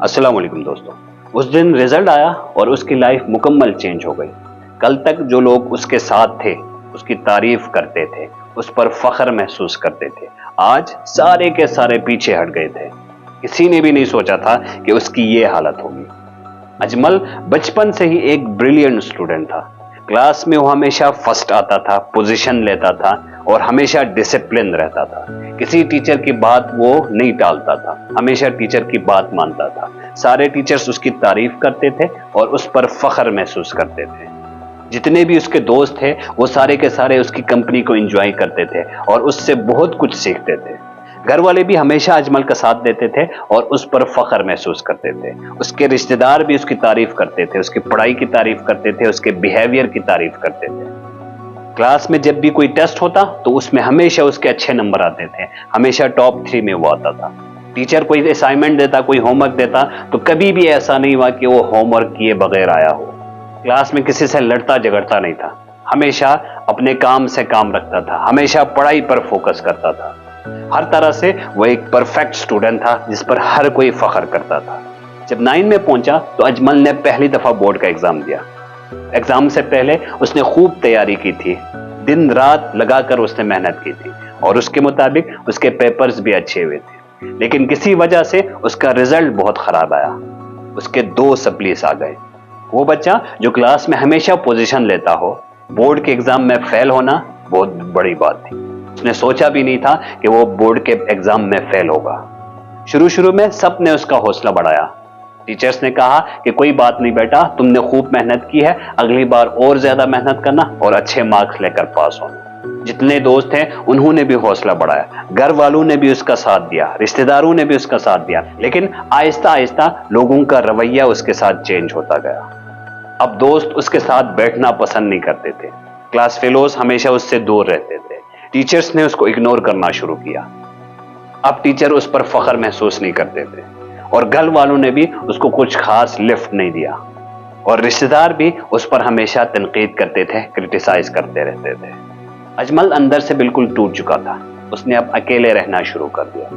अस्सलाम वालेकुम दोस्तों। उस दिन रिजल्ट आया और उसकी लाइफ मुकम्मल चेंज हो गई। कल तक जो लोग उसके साथ थे, उसकी तारीफ करते थे, उस पर फख्र महसूस करते थे, आज सारे के सारे पीछे हट गए थे। किसी ने भी नहीं सोचा था कि उसकी ये हालत होगी। अजमल बचपन से ही एक ब्रिलियंट स्टूडेंट था। क्लास में वो हमेशा फर्स्ट आता था, पोजीशन लेता था और हमेशा डिसिप्लिन रहता था। किसी टीचर की बात वो नहीं टालता था, हमेशा टीचर की बात मानता था। सारे टीचर्स उसकी तारीफ करते थे और उस पर फख्र महसूस करते थे। जितने भी उसके दोस्त थे वो सारे के सारे उसकी कंपनी को एंजॉय करते थे और उससे बहुत कुछ सीखते थे। घर वाले भी हमेशा अजमल का साथ देते थे और उस पर फख्र महसूस करते थे। उसके रिश्तेदार भी उसकी तारीफ करते थे, उसकी पढ़ाई की तारीफ करते थे, उसके बिहेवियर की तारीफ करते थे। क्लास में जब भी कोई टेस्ट होता तो उसमें हमेशा उसके अच्छे नंबर आते थे, हमेशा टॉप 3 में वो आता था। टीचर कोई असाइनमेंट देता, कोई होमवर्क देता तो कभी भी ऐसा नहीं हुआ कि वो होमवर्क किए बगैर आया हो। क्लास में किसी से लड़ता झगड़ता नहीं था, हमेशा अपने काम से काम रखता था, हमेशा पढ़ाई पर फोकस करता था। हर तरह से वो एक परफेक्ट स्टूडेंट था जिस पर हर कोई फख्र करता था। जब 9 में पहुंचा तो अजमल ने पहली दफा बोर्ड का एग्जाम दिया। एग्जाम से पहले उसने खूब तैयारी की थी, दिन रात लगाकर उसने मेहनत की थी और उसके मुताबिक उसके पेपर्स भी अच्छे हुए थे। लेकिन किसी वजह से उसका रिजल्ट बहुत खराब आया। उसके 2 सप्लीस आ गए। वो बच्चा जो क्लास में हमेशा पोजीशन लेता हो, बोर्ड के एग्जाम में फेल होना बहुत बड़ी बात थी। उसने सोचा भी नहीं था कि वो बोर्ड के एग्जाम में फेल होगा। शुरू शुरू में सबने उसका हौसला बढ़ाया। टीचर्स ने कहा कि कोई बात नहीं बेटा, तुमने खूब मेहनत की है, अगली बार और ज्यादा मेहनत करना और अच्छे मार्क्स लेकर पास होना। जितने दोस्त थे उन्होंने भी हौसला बढ़ाया, घर वालों ने भी उसका साथ दिया, रिश्तेदारों ने भी उसका साथ दिया। लेकिन आहिस्ता आहिस्ता लोगों का रवैया उसके साथ चेंज होता गया। अब दोस्त उसके साथ बैठना पसंद नहीं करते थे, क्लास फेलोज हमेशा उससे दूर रहते थे, टीचर्स ने उसको इग्नोर करना शुरू किया। अब टीचर उस पर फख्र महसूस नहीं करते थे और घर वालों ने भी उसको कुछ खास लिफ्ट नहीं दिया और रिश्तेदार भी उस पर हमेशा तनकीद करते थे, क्रिटिसाइज करते रहते थे। अजमल अंदर से बिल्कुल टूट चुका था। उसने अब अकेले रहना शुरू कर दिया।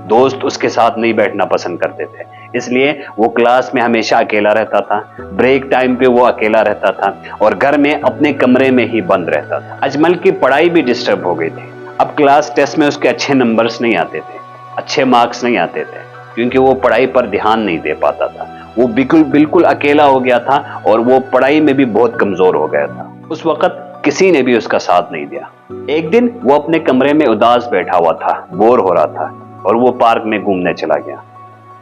दोस्त उसके साथ नहीं बैठना पसंद करते थे, इसलिए वो क्लास में हमेशा अकेला रहता था, ब्रेक टाइम पे वो अकेला रहता था और घर में अपने कमरे में ही बंद रहता था। अजमल की पढ़ाई भी डिस्टर्ब हो गई थी। अब क्लास टेस्ट में उसके अच्छे नंबर्स नहीं आते थे, अच्छे मार्क्स नहीं आते थे, क्योंकि वो पढ़ाई पर ध्यान नहीं दे पाता था। वो बिल्कुल बिल्कुल अकेला हो गया था और वो पढ़ाई में भी बहुत कमजोर हो गया था। उस वक्त किसी ने भी उसका साथ नहीं दिया। एक दिन वो अपने कमरे में उदास बैठा हुआ था, बोर हो रहा था और वो पार्क में घूमने चला गया।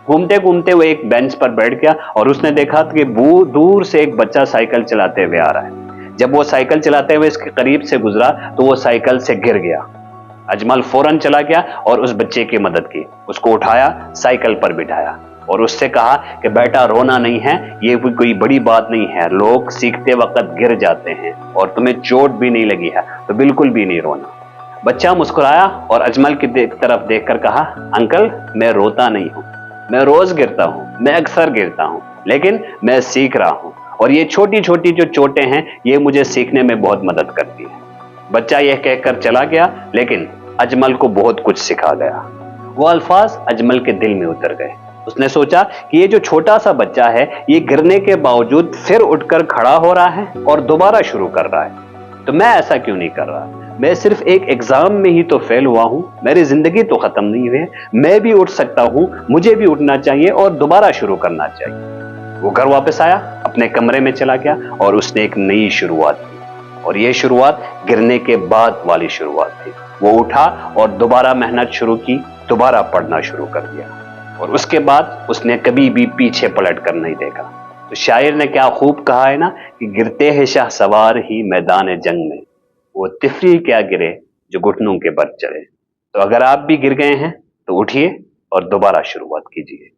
घूमते घूमते वो एक बेंच पर बैठ गया और उसने देखा कि दूर से एक बच्चा साइकिल चलाते हुए आ रहा है। जब वो साइकिल चलाते हुए इसके करीब से गुजरा तो वो साइकिल से गिर गया। अजमल फौरन चला गया और उस बच्चे की मदद की, उसको उठाया, साइकिल पर बिठाया और उससे कहा कि बेटा रोना नहीं है, ये कोई बड़ी बात नहीं है, लोग सीखते वक्त गिर जाते हैं और तुम्हें चोट भी नहीं लगी है तो बिल्कुल भी नहीं रोना। बच्चा मुस्कुराया और अजमल की तरफ देखकर कहा, अंकल मैं रोता नहीं हूं, मैं रोज गिरता हूं, मैं अक्सर गिरता हूं, लेकिन मैं सीख रहा हूं और ये छोटी छोटी जो चोटें हैं ये मुझे सीखने में बहुत मदद करती है। बच्चा यह कहकर चला गया, लेकिन अजमल को बहुत कुछ सिखा गया। वो अल्फाज अजमल के दिल में उतर गए। उसने सोचा कि ये जो छोटा सा बच्चा है, ये गिरने के बावजूद फिर उठकर खड़ा हो रहा है और दोबारा शुरू कर रहा है, तो मैं ऐसा क्यों नहीं कर रहा? मैं सिर्फ एक एग्जाम में ही तो फेल हुआ हूं, मेरी जिंदगी तो खत्म नहीं हुई है, मैं भी उठ सकता हूं, मुझे भी उठना चाहिए और दोबारा शुरू करना चाहिए। वो घर वापस आया, अपने कमरे में चला गया और उसने एक नई शुरुआत की और यह शुरुआत गिरने के बाद वाली शुरुआत थी। वो उठा और दोबारा मेहनत शुरू की, दोबारा पढ़ना शुरू कर दिया और उसके बाद उसने कभी भी पीछे पलट कर नहीं देखा। तो शायर ने क्या खूब कहा है ना कि गिरते हैं शाहसवार ही मैदान जंग में, वो तिफरी क्या गिरे जो घुटनों के बल चले। तो अगर आप भी गिर गए हैं तो उठिए और दोबारा शुरुआत कीजिए।